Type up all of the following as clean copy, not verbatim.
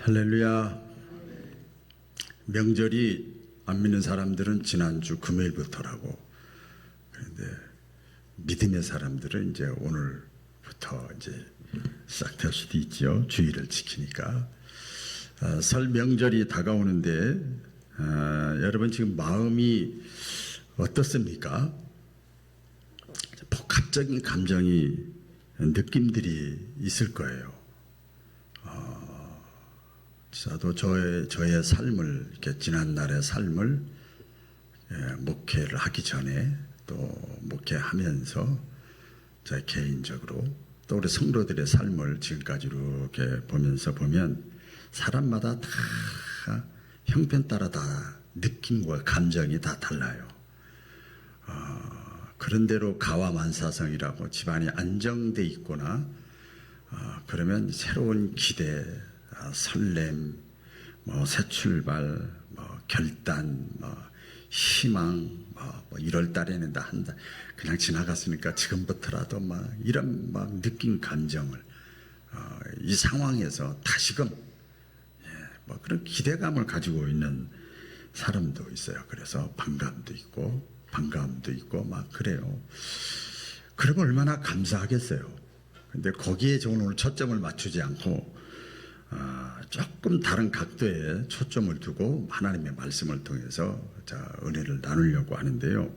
할렐루야. 명절이 안 믿는 사람들은 지난주 금요일부터라고. 그런데 믿음의 사람들은 이제 오늘부터 이제 시작될 수도 있죠. 주의를 지키니까. 설 명절이 다가오는데 여러분 지금 마음이 어떻습니까? 복합적인 감정이 느낌들이 있을 거예요. 저도 저의 삶을 이렇게 지난날의 삶을 목회를 하기 전에 또 목회하면서 제 개인적으로 또 우리 성도들의 삶을 지금까지 이렇게 보면서 보면 사람마다 다 형편 따라 다 느낌과 감정이 다 달라요. 그런 대로 가와만사성이라고 집안이 안정돼 있거나 그러면 새로운 기대, 설렘, 새 출발, 결단, 희망, 1월 달에는 다 한다. 그냥 지나갔으니까 지금부터라도 이런 느낀 감정을 이 상황에서 다시금 그런 기대감을 가지고 있는 사람도 있어요. 그래서 반감도 있고 그래요. 그러면 얼마나 감사하겠어요. 근데 거기에 저는 오늘 초점을 맞추지 않고 조금 다른 각도에 초점을 두고 하나님의 말씀을 통해서 은혜를 나누려고 하는데요.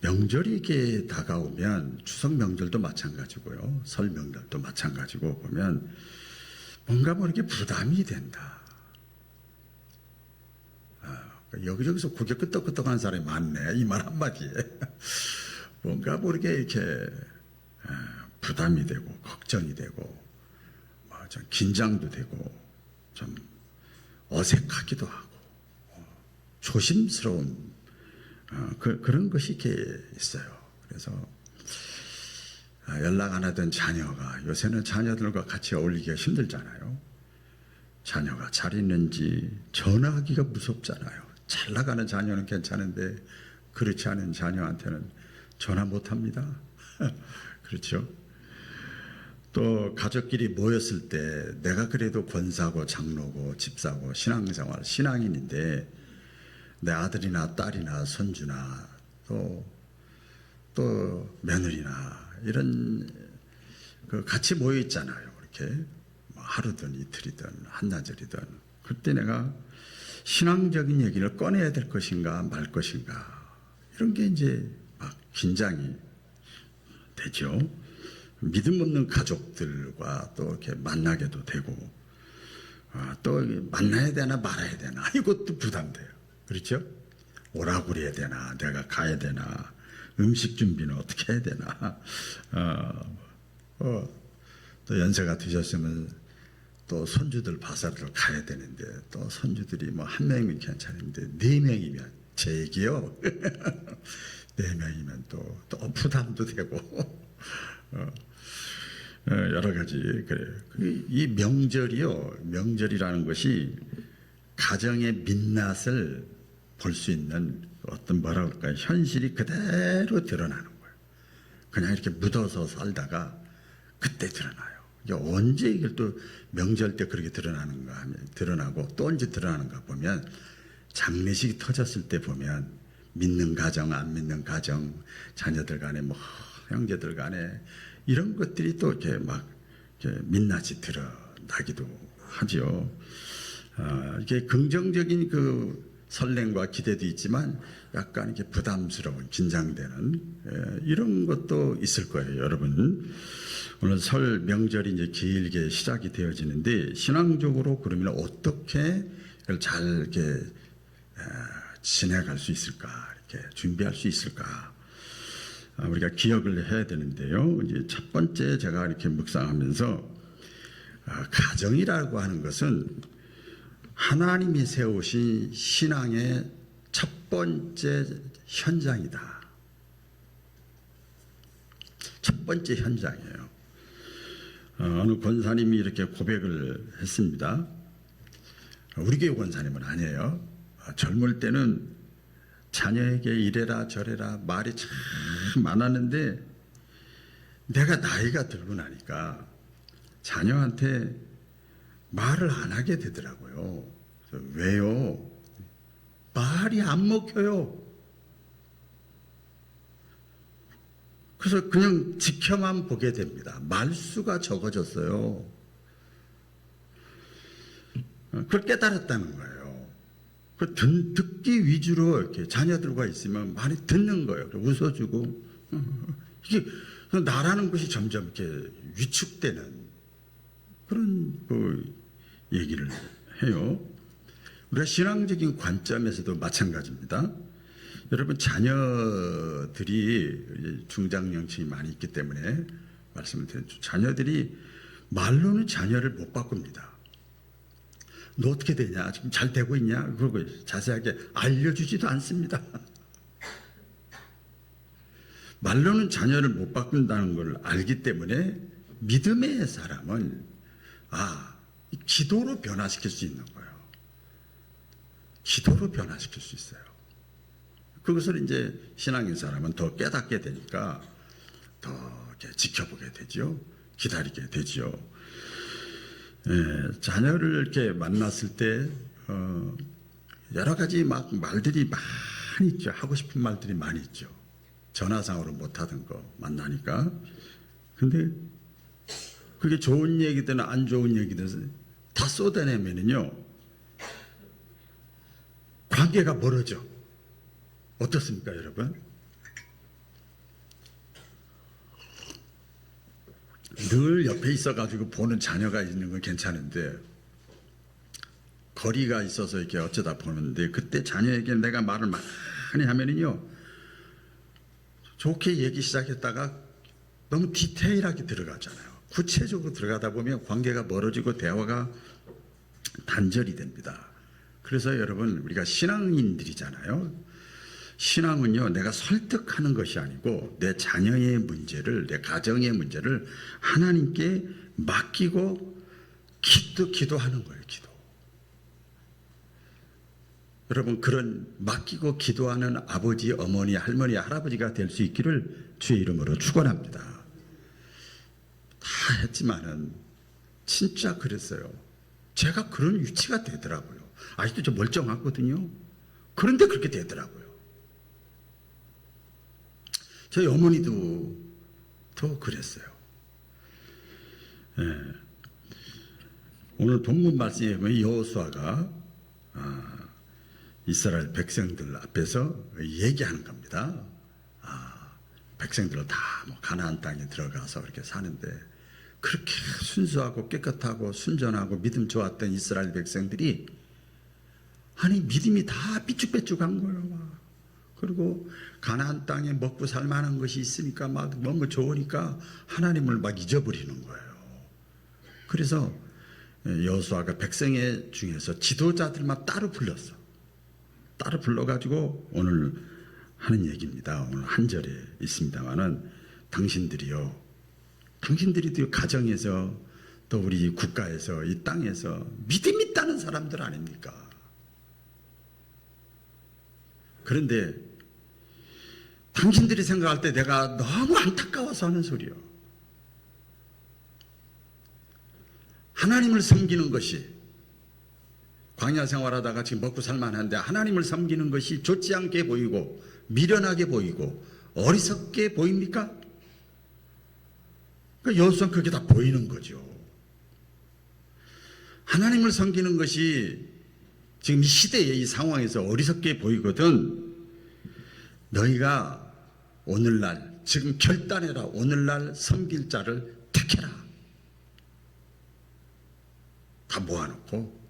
명절이 이렇게 다가오면 추석 명절도 마찬가지고요. 설 명절도 마찬가지고 보면 뭔가 이렇게 부담이 된다. 여기저기서 고개 끄덕끄덕하는 사람이 많네. 이 말 한마디에. 뭔가 이렇게 부담이 되고 걱정이 되고 좀 긴장도 되고 좀 어색하기도 하고 조심스러운 그런 것이 이렇게 있어요. 그래서 연락 안 하던 자녀가 요새는 자녀들과 같이 어울리기가 힘들잖아요. 자녀가 잘 있는지 전화하기가 무섭잖아요. 잘 나가는 자녀는 괜찮은데 그렇지 않은 자녀한테는 전화 못합니다. 그렇죠? 또 가족끼리 모였을 때 내가 그래도 권사고 장로고 집사고 신앙생활 신앙인인데 내 아들이나 딸이나 손주나 또 며느리나 이런 같이 모여 있잖아요. 이렇게 하루든 이틀이든 한나절이든 그때 내가 신앙적인 얘기를 꺼내야 될 것인가 말 것인가 이런 게 이제 긴장이 되죠. 믿음 없는 가족들과 또 이렇게 만나게도 되고 또 만나야 되나 말아야 되나 이것도 부담돼요. 그렇죠? 오라고 그래야 되나 내가 가야 되나 음식 준비는 어떻게 해야 되나 또 연세가 드셨으면 또 손주들 바사를 가야 되는데 또 손주들이 한 명이면 괜찮은데 4명이면 제 얘기요. 4명이면 또 부담도 되고 여러 가지 그래요. 이 명절이라는 것이 가정의 민낯을 볼 수 있는 어떤 현실이 그대로 드러나는 거예요. 그냥 이렇게 묻어서 살다가 그때 드러나요. 언제 이걸 또 명절 때 그렇게 드러나고 또 언제 드러나는가 보면 장례식이 터졌을 때 보면 믿는 가정, 안 믿는 가정, 자녀들 간에 형제들 간에 이런 것들이 또 이렇게 이렇게 민낯이 드러나기도 하죠. 이게 긍정적인 설렘과 기대도 있지만 약간 이렇게 부담스러운 긴장되는 이런 것도 있을 거예요, 여러분. 오늘 설 명절이 이제 길게 시작이 되어지는데 신앙적으로 그러면 어떻게 잘 이렇게 지내갈 수 있을까, 이렇게 준비할 수 있을까? 우리가 기억을 해야 되는데요. 이제 첫 번째 제가 이렇게 묵상하면서 가정이라고 하는 것은 하나님이 세우신 신앙의 첫 번째 현장이다. 첫 번째 현장이에요. 어느 권사님이 이렇게 고백을 했습니다. 우리 교회 권사님은 아니에요. 젊을 때는 자녀에게 이래라 저래라 말이 참 많았는데 내가 나이가 들고 나니까 자녀한테 말을 안 하게 되더라고요. 그래서 왜요? 말이 안 먹혀요. 그래서 그냥 지켜만 보게 됩니다. 말수가 적어졌어요. 그걸 깨달았다는 거예요. 듣기 위주로 이렇게 자녀들과 있으면 많이 듣는 거예요. 웃어주고 이게 나라는 것이 점점 이렇게 위축되는 그런 그 얘기를 해요. 우리가 신앙적인 관점에서도 마찬가지입니다. 여러분 자녀들이 중장년층이 많이 있기 때문에 말씀을 드렸죠. 자녀들이 말로는 자녀를 못 바꿉니다. 너 어떻게 되냐? 지금 잘 되고 있냐? 그러고 자세하게 알려주지도 않습니다. 말로는 자녀를 못 바꾼다는 걸 알기 때문에 믿음의 사람은 기도로 변화시킬 수 있는 거예요. 기도로 변화시킬 수 있어요. 그것을 이제 신앙인 사람은 더 깨닫게 되니까 더 이렇게 지켜보게 되죠. 기다리게 되죠. 자녀를 이렇게 만났을 때 여러 가지 막 말들이 많이 있죠. 하고 싶은 말들이 많이 있죠. 전화상으로 못하던 거 만나니까. 근데 그게 좋은 얘기든 안 좋은 얘기든 다 쏟아내면은요 관계가 멀어져. 어떻습니까, 여러분? 늘 옆에 있어가지고 보는 자녀가 있는 건 괜찮은데 거리가 있어서 이렇게 어쩌다 보는데 그때 자녀에게 내가 말을 많이 하면은요 좋게 얘기 시작했다가 너무 디테일하게 들어가잖아요. 구체적으로 들어가다 보면 관계가 멀어지고 대화가 단절이 됩니다. 그래서 여러분 우리가 신앙인들이잖아요. 신앙은요 내가 설득하는 것이 아니고 내 자녀의 문제를 내 가정의 문제를 하나님께 맡기고 기도하는 거예요. 기도. 여러분 그런 맡기고 기도하는 아버지, 어머니, 할머니, 할아버지가 될 수 있기를 주의 이름으로 축원합니다. 다 했지만은 진짜 그랬어요. 제가 그런 위치가 되더라고요. 아직도 좀 멀쩡하거든요. 그런데 그렇게 되더라고요. 저희 어머니도 더 그랬어요. 오늘 본문 말씀에 보면 여호수아가 이스라엘 백성들 앞에서 얘기하는 겁니다. 백성들은 다 뭐 가나안 땅에 들어가서 그렇게 사는데 그렇게 순수하고 깨끗하고 순전하고 믿음 좋았던 이스라엘 백성들이 믿음이 다 삐죽빼죽한 거예요. 막. 그리고 가나안 땅에 먹고 살 만한 것이 있으니까 막 너무 좋으니까 하나님을 막 잊어버리는 거예요. 그래서 여호수아가 백성의 중에서 지도자들만 따로 불렀어. 따로 불러가지고 오늘 하는 얘기입니다. 오늘 한 절에 있습니다만은 당신들이요, 당신들이 가정에서 또 우리 국가에서 이 땅에서 믿음 있다는 사람들 아닙니까? 그런데 당신들이 생각할 때 내가 너무 안타까워서 하는 소리요. 하나님을 섬기는 것이 광야 생활하다가 지금 먹고 살만한데 하나님을 섬기는 것이 좋지 않게 보이고 미련하게 보이고 어리석게 보입니까? 그러니까 여호수아는 그게 다 보이는 거죠. 하나님을 섬기는 것이 지금 이 시대의 이 상황에서 어리석게 보이거든 너희가 오늘날 지금 결단해라. 오늘날 섬길 자를 택해라. 다 모아놓고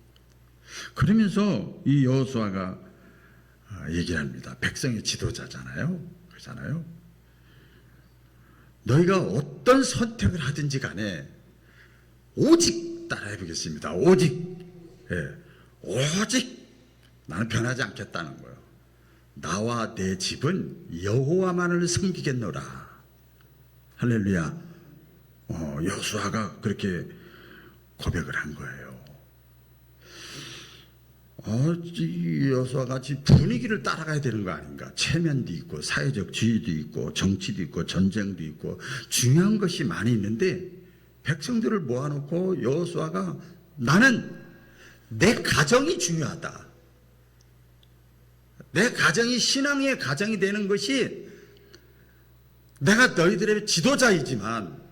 그러면서 이 여호수아가 얘기를 합니다. 백성의 지도자잖아요. 그렇잖아요. 너희가 어떤 선택을 하든지 간에 오직 따라해 보겠습니다. 오직 나는 변하지 않겠다는 거예요. 나와 내 집은 여호와만을 섬기겠노라. 할렐루야. 여호수아가 그렇게 고백을 한 거예요. 여호수아가 분위기를 따라가야 되는 거 아닌가? 체면도 있고 사회적 지위도 있고 정치도 있고 전쟁도 있고 중요한 것이 많이 있는데 백성들을 모아놓고 여호수아가 나는 내 가정이 중요하다. 내 가정이 신앙의 가정이 되는 것이 내가 너희들의 지도자이지만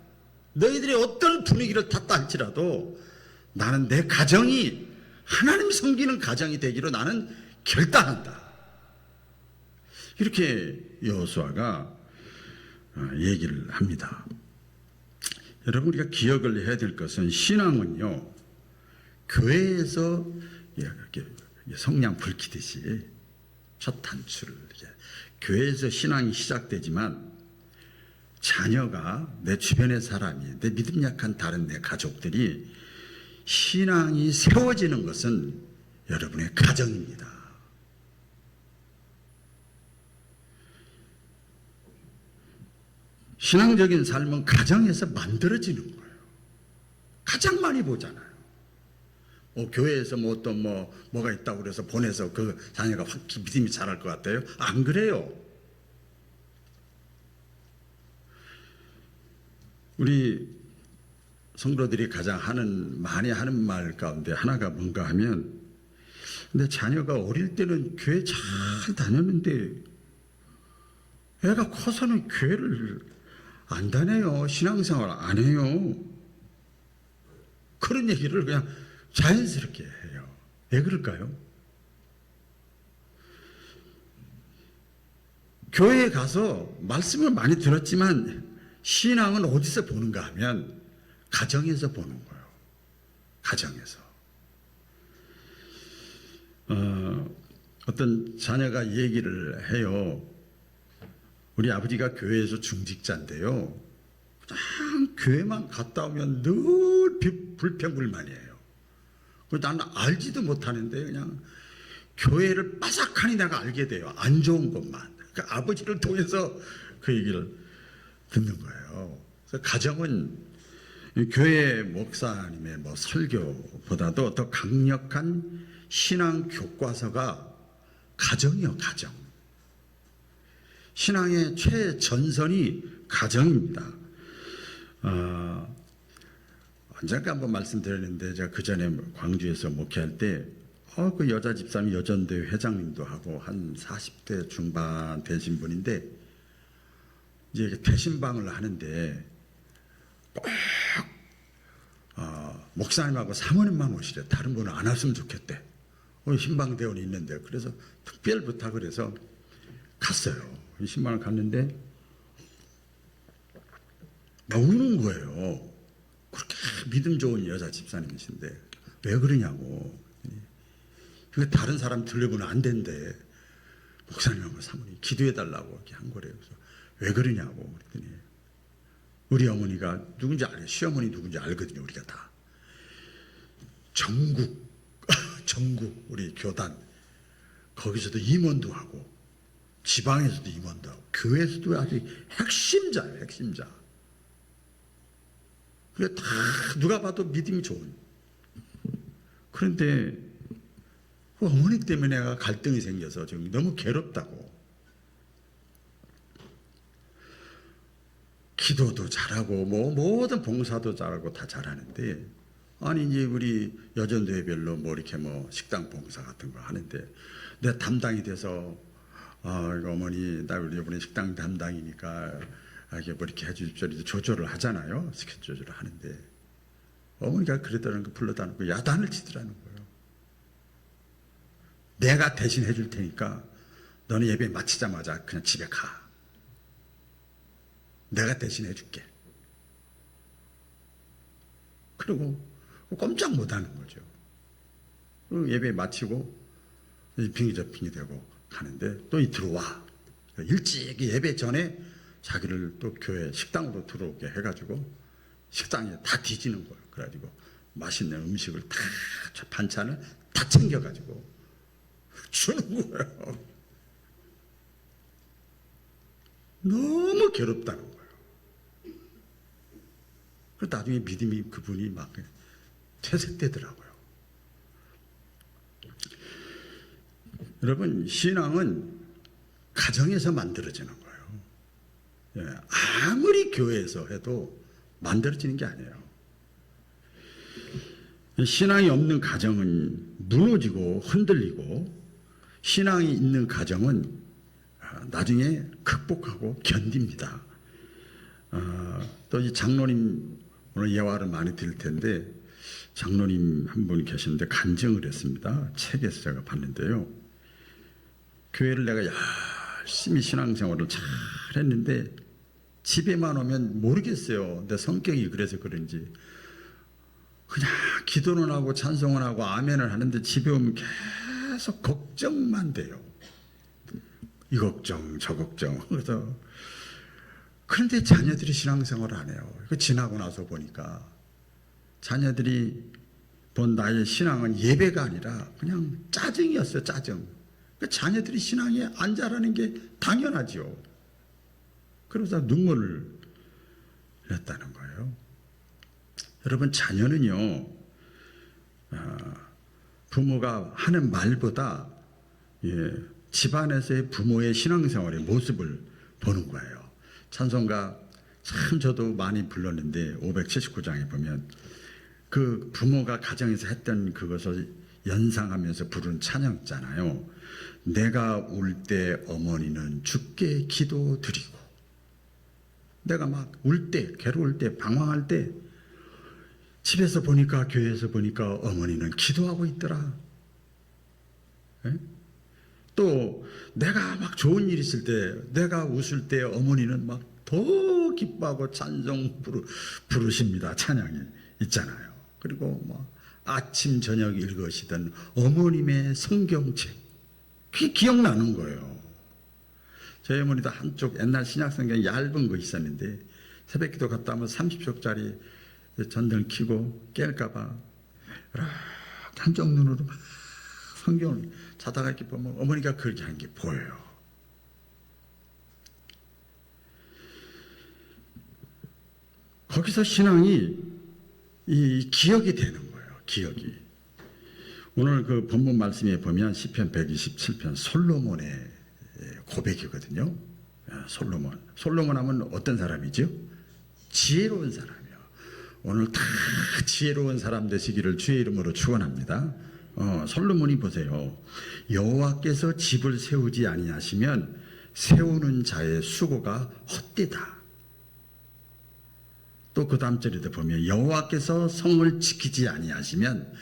너희들이 어떤 분위기를 탔다 할지라도 나는 내 가정이 하나님 섬기는 가정이 되기로 나는 결단한다. 이렇게 여호수아가 얘기를 합니다. 여러분, 우리가 기억을 해야 될 것은 신앙은요, 교회에서 성냥 불키듯이 첫 단추를 교회에서 신앙이 시작되지만 자녀가, 내 주변의 사람이, 내 믿음 약한 다른 내 가족들이 신앙이 세워지는 것은 여러분의 가정입니다. 신앙적인 삶은 가정에서 만들어지는 거예요. 가장 많이 보잖아요. 교회에서 뭐가 있다고 그래서 보내서 그 자녀가 확 믿음이 자랄 것 같아요? 안 그래요. 우리 성도들이 가장 많이 하는 말 가운데 하나가 뭔가 하면, 근데 자녀가 어릴 때는 교회 잘 다녔는데 애가 커서는 교회를 안 다녀요. 신앙생활 안 해요. 그런 얘기를 그냥 자연스럽게 해요. 왜 그럴까요? 교회에 가서 말씀을 많이 들었지만 신앙은 어디서 보는가 하면 가정에서 보는 거예요. 가정에서. 어떤 자녀가 얘기를 해요. 우리 아버지가 교회에서 중직자인데요, 그냥 교회만 갔다 오면 늘 불평불만이에요. 나는 알지도 못하는데 그냥 교회를 빠삭하니 내가 알게 돼요. 안 좋은 것만. 그러니까 아버지를 통해서 그 얘기를 듣는 거예요. 그래서 가정은 교회 목사님의 설교보다도 더 강력한 신앙 교과서가 가정이요, 가정. 신앙의 최전선이 가정입니다. 언젠가 한번 말씀드렸는데, 제가 그 전에 광주에서 목회할 때, 그 여자 집사님 여전대회 회장님도 하고 한 40대 중반 되신 분인데, 이제 대신방을 하는데 꼭 목사님하고 사모님만 오시래. 다른 분은 안 왔으면 좋겠대. 신방대원이 있는데, 그래서 특별 부탁을 해서 갔어요. 신방을 갔는데 막 우는 거예요. 그렇게 믿음 좋은 여자 집사님이신데 왜 그러냐고. 다른 사람 들려고는 안 된대. 목사님하고 사모님 기도해달라고 이렇게 한 거래요. 그래서 왜 그러냐고 그랬더니 우리 어머니가 누군지 알아요. 시어머니 누군지 알거든요. 우리가 다. 전국 우리 교단 거기서도 임원도 하고 지방에서도 임원도 하고 교회에서도 아주 핵심자예요. 핵심자. 그게 다 누가 봐도 믿음이 좋은. 그런데 그 어머니 때문에 내가 갈등이 생겨서 지금 너무 괴롭다고. 기도도 잘하고 모든 봉사도 잘하고 다 잘하는데, 아니 이제 우리 여전대회별로 이렇게 식당 봉사 같은 거 하는데 내 담당이 돼서 어머니 나 우리 이번에 식당 담당이니까 이게 이렇게 해주십시오. 조절을 하잖아요. 스케줄 조절을 하는데 어머니가 그러다는 거 불러다 놓고 야단을 치더라는 거예요. 내가 대신 해줄 테니까 너는 예배 마치자마자 그냥 집에 가. 내가 대신 해줄게. 그리고 꼼짝 못하는 거죠. 그리고 예배 마치고 빙의접빙이 되고 가는데 또 들어와. 일찍 예배 전에 자기를 또 교회 식당으로 들어오게 해가지고 식당에 다 뒤지는 거예요. 그래가지고 맛있는 음식을 다 반찬을 다 챙겨가지고 주는 거예요. 너무 괴롭다는 거예요. 그리고 나중에 믿음이 그분이 막 퇴색되더라고요. 여러분, 신앙은 가정에서 만들어지는 거예요. 아무리 교회에서 해도 만들어지는 게 아니에요. 신앙이 없는 가정은 무너지고 흔들리고, 신앙이 있는 가정은 나중에 극복하고 견딥니다. 또 이 장로님 오늘 예화를 많이 드릴 텐데, 장로님 한 분 계시는데 간증을 했습니다. 책에서 제가 봤는데요. 교회를 내가 열심히 신앙생활을 잘 했는데 집에만 오면 모르겠어요. 내 성격이 그래서 그런지 그냥 기도는 하고 찬송은 하고 아멘을 하는데 집에 오면 계속 걱정만 돼요. 이 걱정 저 걱정. 그래서 그런데 자녀들이 신앙생활을 안 해요. 이거 지나고 나서 보니까 자녀들이 본 나의 신앙은 예배가 아니라 그냥 짜증이었어요. 짜증. 그러니까 자녀들이 신앙에 안 자라는 게 당연하죠. 그러면서 눈물을 흘렸다는 거예요. 여러분, 자녀는요, 부모가 하는 말보다 집안에서의 부모의 신앙생활의 모습을 보는 거예요. 찬송가 참 저도 많이 불렀는데 579장에 보면 그 부모가 가정에서 했던 그것을 연상하면서 부른 찬양 있잖아요. 내가 울 때 어머니는 주께 기도드리고, 내가 막 울 때, 괴로울 때, 방황할 때 집에서 보니까 교회에서 보니까 어머니는 기도하고 있더라. 예? 또 내가 막 좋은 일 있을 때, 내가 웃을 때 어머니는 막 더 기뻐하고 찬송 부르십니다. 찬양이 있잖아요. 그리고 뭐 아침 저녁 읽으시던 어머님의 성경책, 그게 기억나는 거예요. 저희 어머니도 한쪽 옛날 신약성경 얇은 거 있었는데 새벽기도 갔다 오면 30쪽짜리 전등 켜고 깰까봐 한쪽 눈으로 막 성경을 자다가 이렇게 보면 어머니가 그렇게 하는 게 보여요. 거기서 신앙이 이 기억이 되는 거예요. 기억이. 오늘 그 본문 말씀에 보면 시편 127편 솔로몬의 고백이거든요. 솔로몬. 솔로몬 하면 어떤 사람이죠? 지혜로운 사람이요. 오늘 다 지혜로운 사람 되시기를 주의 이름으로 축원합니다. 솔로몬이 보세요. 여호와께서 집을 세우지 아니하시면 세우는 자의 수고가 헛되다. 또 그 다음 절에도 보면 여호와께서 성을 지키지 아니하시면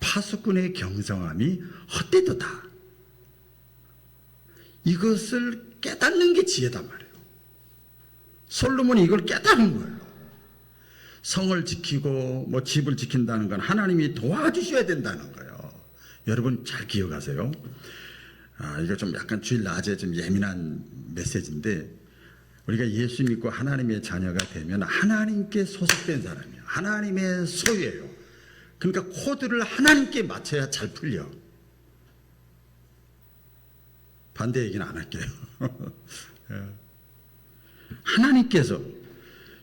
파수꾼의 경성함이 헛되도다. 이것을 깨닫는 게 지혜단 말이에요. 솔로몬이 이걸 깨닫는 거예요. 성을 지키고 뭐 집을 지킨다는 건 하나님이 도와주셔야 된다는 거예요. 여러분 잘 기억하세요. 이거 좀 약간 주일 낮에 좀 예민한 메시지인데, 우리가 예수 믿고 하나님의 자녀가 되면 하나님께 소속된 사람이에요. 하나님의 소유예요. 그러니까 코드를 하나님께 맞춰야 잘 풀려. 반대 얘기는 안 할게요. 하나님께서,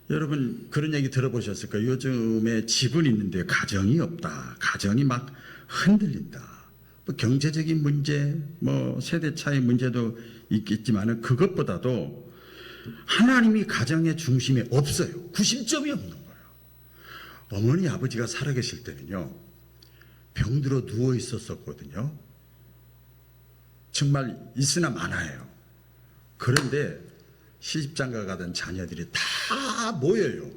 여러분 그런 얘기 들어보셨을 거예요. 요즘에 집은 있는데 가정이 없다. 가정이 막 흔들린다. 뭐 경제적인 문제, 뭐 세대 차이 문제도 있겠지만 그것보다도 하나님이 가정의 중심에 없어요. 구심점이 없는 거예요. 어머니 아버지가 살아계실 때는요, 병들어 누워 있었거든요. 정말 있으나 마나예요. 그런데 시집장가 가던 자녀들이 다 모여요.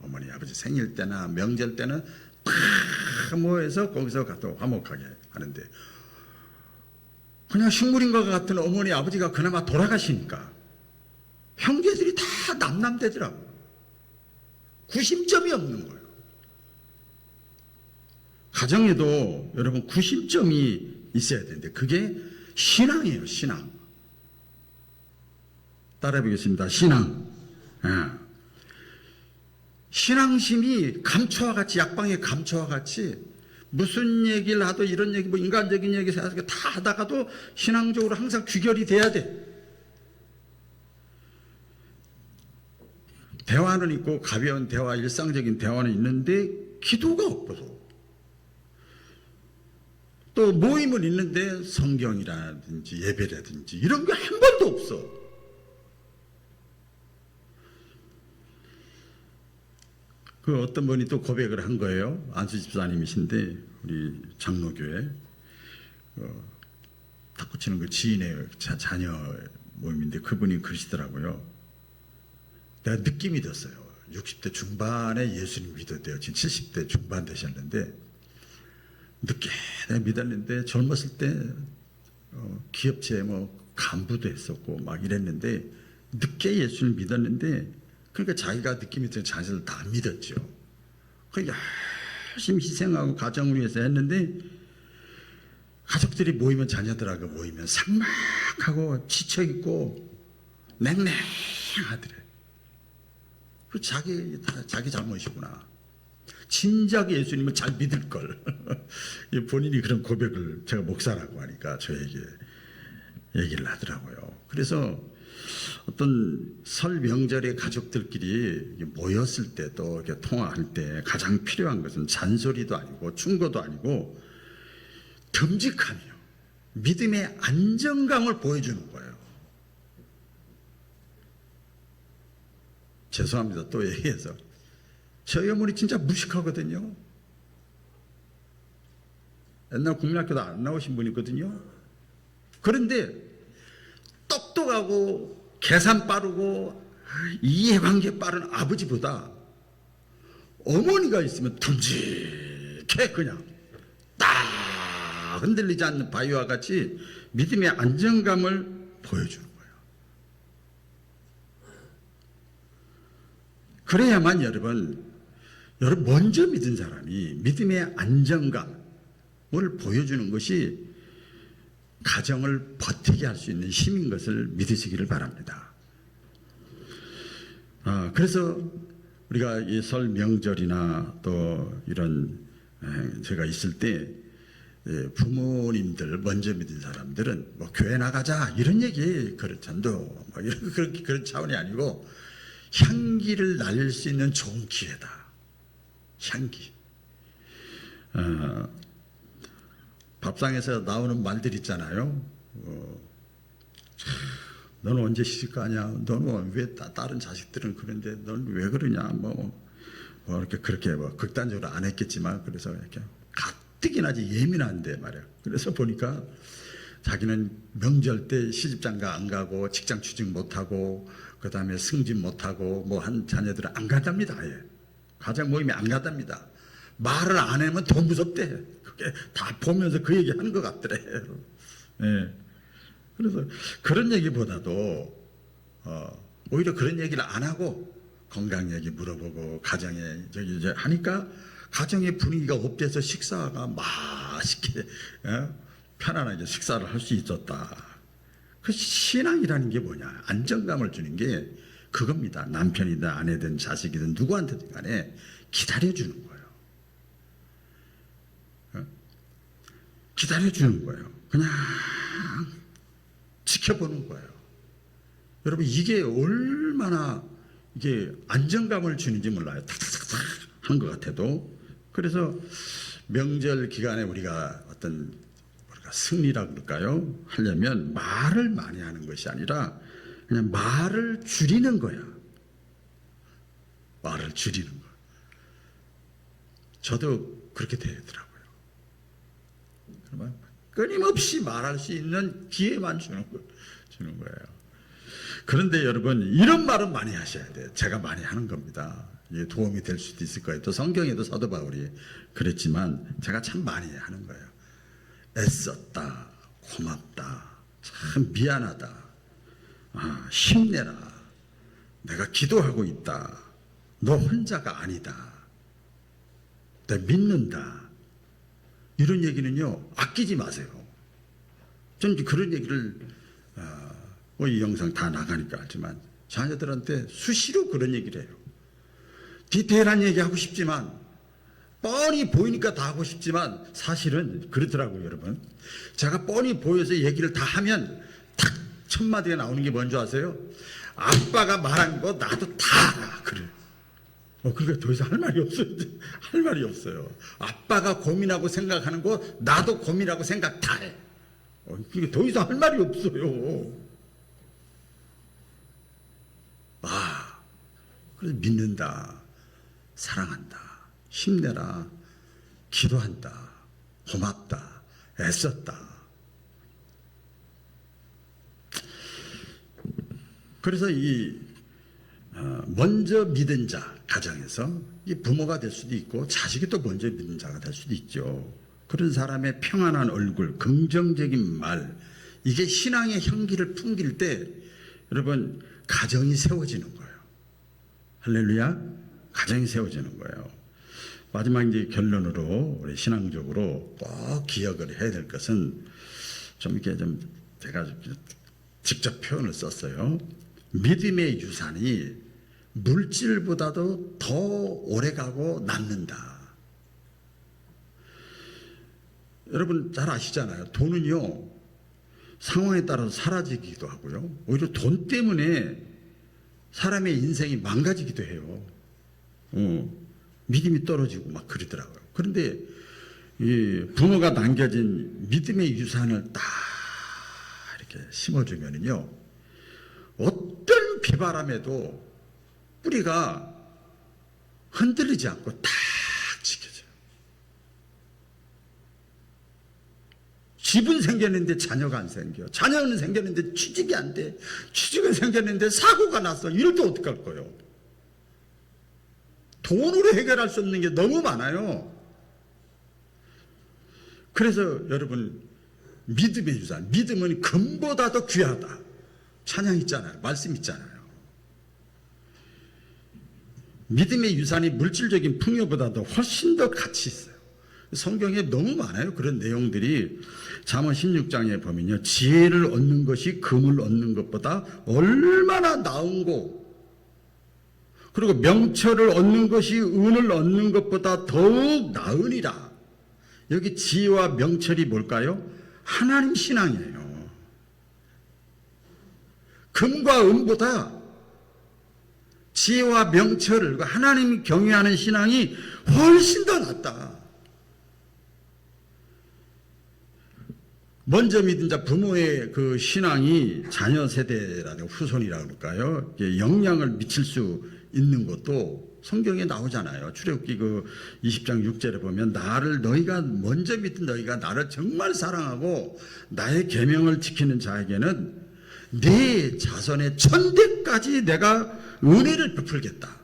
어머니 아버지 생일 때나 명절 때는 다 모여서 거기서 가서 화목하게 하는데, 그냥 식물인과 같은 어머니 아버지가 그나마 돌아가시니까 형제들이 다 남남되더라고요. 구심점이 없는 거예요. 가정에도 여러분 구심점이 있어야 되는데 그게 신앙이에요. 신앙. 따라해 보겠습니다. 신앙. 신앙심이 감초와 같이, 약방의 감초와 같이 무슨 얘기를 하도 이런 얘기, 뭐 인간적인 얘기 다 하다가도 신앙적으로 항상 귀결이 돼야 돼. 대화는 있고 가벼운 대화, 일상적인 대화는 있는데 기도가 없어서, 또 모임은 있는데 성경이라든지 예배라든지 이런 게 한 번도 없어. 그 어떤 분이 또 고백을 한 거예요. 안수 집사님이신데 우리 장로교회 탁구 치는 그 지인의 자녀 모임인데 그분이 그러시더라고요. 내가 느낌이 됐어요. 60대 중반에 예수님 믿었대요. 지금 70대 중반 되셨는데 늦게 내가 믿었는데 젊었을 때 기업체 뭐 간부도 했었고 막 이랬는데 늦게 예수를 믿었는데 그러니까 자기가 느낌이 들어 자신을 다 믿었죠. 그 열심히 희생하고 가정을 위해서 했는데 가족들이 모이면 자녀들하고 모이면 삭막하고 지쳐있고 냉랭하더래. 그 자기 잘못이구나. 진작 예수님을 잘 믿을 걸. 본인이 그런 고백을 제가 목사라고 하니까 저에게 얘기를 하더라고요. 그래서 어떤 설 명절에 가족들끼리 모였을 때 또 이렇게 통화할 때 가장 필요한 것은 잔소리도 아니고 충고도 아니고 듬직하며 믿음의 안정감을 보여주는 거예요. 죄송합니다. 또 얘기해서 저희 어머니 진짜 무식하거든요. 옛날 국민학교도 안 나오신 분이거든요. 그런데 똑똑하고 계산 빠르고 이해관계 빠른 아버지보다 어머니가 있으면 듬직해 그냥 딱 흔들리지 않는 바위와 같이 믿음의 안정감을 보여주는 거예요. 그래야만 여러분 먼저 믿은 사람이 믿음의 안정감을 보여주는 것이 가정을 버티게 할 수 있는 힘인 것을 믿으시기를 바랍니다. 그래서 우리가 이 설 명절이나 또 이런 제가 있을 때 부모님들 먼저 믿은 사람들은 뭐 교회 나가자 이런 얘기 전도 뭐 이런 그런 차원이 아니고 향기를 날릴 수 있는 좋은 기회다. 향기. 밥상에서 나오는 말들 있잖아요. 너는 언제 시집 가냐? 너는 왜 다른 자식들은 그런데 너는 왜 그러냐? 이렇게 그렇게 극단적으로 안 했겠지만 그래서 이렇게 가뜩이나 예민한데 말이야. 그래서 보니까 자기는 명절 때 시집장가 안 가고 직장 취직 못 하고 그 다음에 승진 못 하고 뭐 한 자녀들은 안 간답니다. 아예. 가정 모임에 안 간답니다. 말을 안 하면 더 무섭대. 그게 다 보면서 그 얘기 하는 것 같더래. 예. 그래서 그런 얘기보다도 오히려 그런 얘기를 안 하고 건강 얘기 물어보고 가정에 이제 하니까 가정의 분위기가 업돼서 식사가 맛있게 편안하게 식사를 할 수 있었다. 그 신앙이라는 게 뭐냐? 안정감을 주는 게 그겁니다. 남편이든 아내든 자식이든 누구한테든 간에 기다려주는 거예요. 기다려주는 거예요. 그냥 지켜보는 거예요. 여러분 이게 얼마나 이게 안정감을 주는지 몰라요. 탁탁탁탁 하는 것 같아도. 그래서 명절 기간에 우리가 어떤 승리라고 그럴까요? 하려면 말을 많이 하는 것이 아니라 그냥 말을 줄이는 거야. 말을 줄이는 거. 저도 그렇게 되더라고요. 끊임없이 말할 수 있는 기회만 주는 거예요. 그런데 여러분 이런 말은 많이 하셔야 돼요. 제가 많이 하는 겁니다. 이게 도움이 될 수도 있을 거예요. 또 성경에도 사도 바울이 그랬지만 제가 참 많이 하는 거예요. 애썼다, 고맙다, 참 미안하다, 힘내라, 내가 기도하고 있다, 너 혼자가 아니다, 내 믿는다. 이런 얘기는요 아끼지 마세요. 저는 그런 얘기를 이 영상 다 나가니까 알지만 자녀들한테 수시로 그런 얘기를 해요. 디테일한 얘기하고 싶지만 뻔히 보이니까 다 하고 싶지만 사실은 그렇더라고요. 여러분 제가 뻔히 보여서 얘기를 다 하면 탁 첫 마디가 나오는 게 뭔지 아세요? 아빠가 말한 거 나도 다 알아. 그래요. 그러니까 더 이상 할 말이 없어요. 할 말이 없어요. 아빠가 고민하고 생각하는 거 나도 고민하고 생각 다 해. 그러니까 더 이상 할 말이 없어요. 그래서 믿는다. 사랑한다, 힘내라, 기도한다, 고맙다, 애썼다. 그래서 이 먼저 믿은 자 가정에서 이 부모가 될 수도 있고 자식이 또 먼저 믿은 자가 될 수도 있죠. 그런 사람의 평안한 얼굴, 긍정적인 말, 이게 신앙의 향기를 풍길 때 여러분 가정이 세워지는 거예요. 할렐루야, 가정이 세워지는 거예요. 마지막 이제 결론으로 우리 신앙적으로 꼭 기억을 해야 될 것은 좀 이렇게 좀 제가 직접 표현을 썼어요. 믿음의 유산이 물질보다도 더 오래가고 남는다. 여러분 잘 아시잖아요. 돈은요 상황에 따라서 사라지기도 하고요, 오히려 돈 때문에 사람의 인생이 망가지기도 해요. 믿음이 떨어지고 막 그러더라고요. 그런데 이 부모가 남겨진 믿음의 유산을 딱 이렇게 심어주면요, 어떤 비바람에도 뿌리가 흔들리지 않고 딱 지켜져요. 집은 생겼는데 자녀가 안 생겨. 자녀는 생겼는데 취직이 안 돼. 취직은 생겼는데 사고가 났어. 이럴 때 어떡할 거예요? 돈으로 해결할 수 없는 게 너무 많아요. 그래서 여러분 믿음의 유산, 믿음은 금보다 더 귀하다. 찬양 있잖아요. 말씀 있잖아요. 믿음의 유산이 물질적인 풍요보다도 훨씬 더 가치 있어요. 성경에 너무 많아요. 그런 내용들이. 잠언 16장에 보면요, 지혜를 얻는 것이 금을 얻는 것보다 얼마나 나은고, 그리고 명철을 얻는 것이 은을 얻는 것보다 더욱 나으니라. 여기 지혜와 명철이 뭘까요? 하나님 신앙이에요. 금과 은보다 지혜와 명철을, 하나님 경외하는 신앙이 훨씬 더 낫다. 먼저 믿은 자 부모의 그 신앙이 자녀 세대라든가 후손이라고 그럴까요? 영향을 미칠 수 있는 것도 성경에 나오잖아요. 출애굽기 그 20장 6절에 보면 나를 너희가 먼저 믿은 너희가 나를 정말 사랑하고 나의 계명을 지키는 자에게는 네 자손의 천대까지 내가 은혜를 베풀겠다.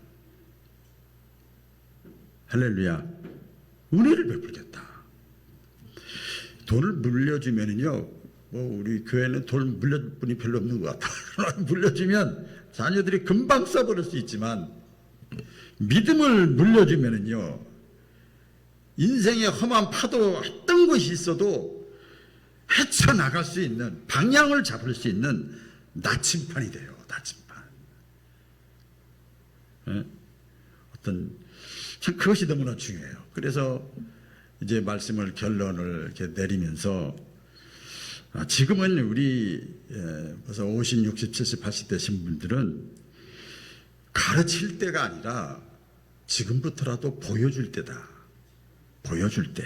할렐루야. 은혜를 베풀겠다. 돈을 물려주면은요, 우리 교회는 돈을 물려줄 분이 별로 없는 것 같아. 물려주면 자녀들이 금방 써버릴 수 있지만, 믿음을 물려주면은요, 인생의 험한 파도 어떤 것이 있어도 헤쳐나갈 수 있는, 방향을 잡을 수 있는 나침판이 돼요. 나침판. 네? 참 그것이 너무나 중요해요. 그래서 이제 말씀을 결론을 이렇게 내리면서, 지금은 우리 벌써 50, 60, 70, 80 되신 분들은 가르칠 때가 아니라 지금부터라도 보여줄 때다. 보여줄 때.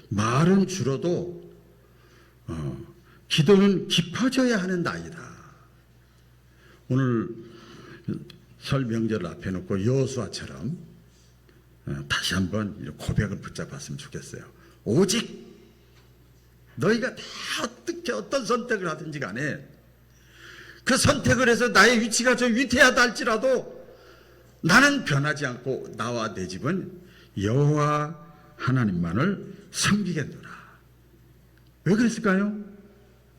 말은 줄어도 기도는 깊어져야 하는 나이다. 오늘 설 명절을 앞에 놓고 여호수아처럼 다시 한번 고백을 붙잡았으면 좋겠어요. 오직 너희가 다 어떻게 어떤 선택을 하든지 간에 그 선택을 해서 나의 위치가 좀 위태하다 할지라도 나는 변하지 않고 나와 내 집은 여호와 하나님만을 섬기겠노라. 왜 그랬을까요?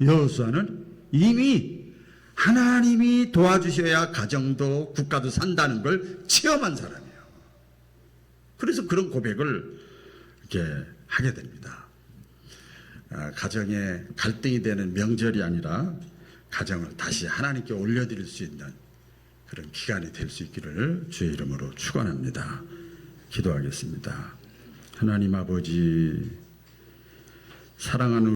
여호수아는 이미 하나님이 도와주셔야 가정도 국가도 산다는 걸 체험한 사람이에요. 그래서 그런 고백을 이렇게 하게 됩니다. 가정에 갈등이 되는 명절이 아니라 가정을 다시 하나님께 올려드릴 수 있는 그런 기간이 될 수 있기를 주의 이름으로 축원합니다. 기도하겠습니다. 하나님 아버지, 사랑하는